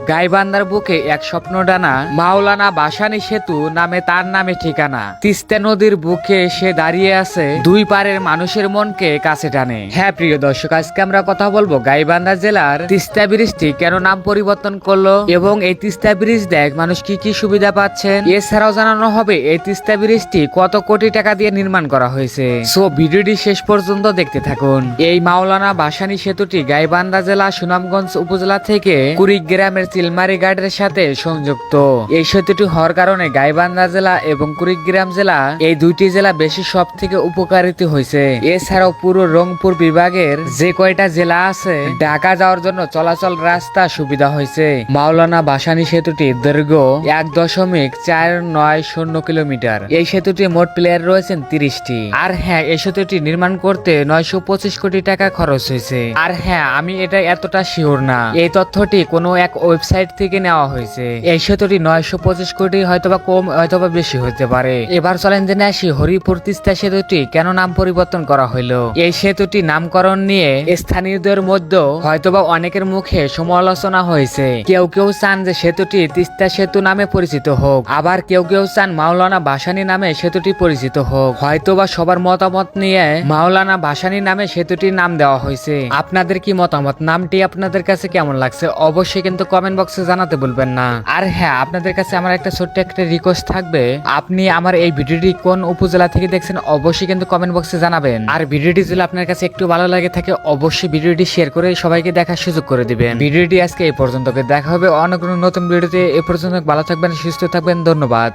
গাইবান্ধার বুকে এক স্বপ্ন ডানা মাওলানা ভাসানী সেতু নামে তার নামে ঠিকানা। তিস্তা নদীর বুকে সে দাঁড়িয়ে আছে, দুই পারের মানুষের মনকে কাছে টানে। হ্যাঁ প্রিয় দর্শক, আজকে আমরা কথা বলবো গাইবান্ধা জেলার তিস্তা ব্রিজটি কেন নাম পরিবর্তন করলো এবং এই তিস্তা ব্রিজ দেখ মানুষ কি কি সুবিধা পাচ্ছেন। এছাড়াও জানানো হবে এই তিস্তা ব্রিজটি কত কোটি টাকা দিয়ে নির্মাণ করা হয়েছে। সো ভিডিওটি শেষ পর্যন্ত দেখতে থাকুন। এই মাওলানা ভাসানী সেতুটি গাইবান্ধা জেলা সুনামগঞ্জ উপজেলা থেকে কুড়িগ্রামের চিলমারি ঘাটের সাথে সংযুক্ত। এই সেতুটি হওয়ার কারণে গাইবান্ধা জেলা এবং কুড়িগ্রাম জেলা এই দুইটি জেলা বেশি সব থেকে উপকারিত হয়েছে। এছাড়াও পুরো রংপুর বিভাগের যে কয়টা জেলা আছে ঢাকা যাওয়ার জন্য চলাচল রাস্তা সুবিধা হয়েছে। মাওলানা ভাসানী সেতুটি দৈর্ঘ্য 1.49 কিলোমিটার। এই সেতুটি মোট প্লেয়ার রয়েছেন 30টি। আর হ্যাঁ, এই সেতুটি নির্মাণ করতে 925 কোটি টাকা খরচ হয়েছে। আর হ্যাঁ, আমি এটা এতটা শিওর না, এই তথ্যটি কোনো এক ওয়েবসাইট থেকে নেওয়া হয়েছে। এই সেতুটি 925 কোটি হয়তোবা কম হয়তোবা বেশি হতে পারে। এবার চলেন জেনে আসি হরিপুর তিস্তা সেতুটি কেন নাম পরিবর্তন করা হইলো। এই সেতুটি নামকরণ নিয়ে স্থানীয়দের মধ্যে হয়তোবা অনেকের মুখে সমালোচনা হয়েছে। কেউ কেউ চান যে সেতুটি তিস্তা সেতু নামে পরিচিত হোক, আবার কেউ কেউ চান মাওলানা ভাসানী নামে সেতুটি পরিচিত হোক। হয়তোবা সবার মতামত নিয়ে মাওলানা ভাসানী নামে সেতুটির নাম দেওয়া হয়েছে। আপনাদের কি মতামত? নামটি আপনাদের কাছে কেমন লাগছে অবশ্যই কিন্তু কমেন্ট বক্সে জানাতে ভুলবেন না। আর হ্যাঁ, আপনাদের কাছে আমার একটা ছোট্ট একটা রিকোয়েস্ট থাকবে, আপনি আমার এই ভিডিওটি কোন উপজেলা থেকে দেখছেন অবশ্যই কিন্তু কমেন্ট বক্সে জানাবেন। আর ভিডিওটি যদি আপনার কাছে একটু ভালো লাগে থাকে অবশ্যই ভিডিওটি শেয়ার করে সবাইকে দেখার সুযোগ করে দিবেন। ভিডিওটি আজকে এই পর্যন্ত, দেখা হবে অন্য কোনো নতুন ভিডিওতে। এ পর্যন্ত ভালো থাকবেন, সুস্থ থাকবেন, ধন্যবাদ।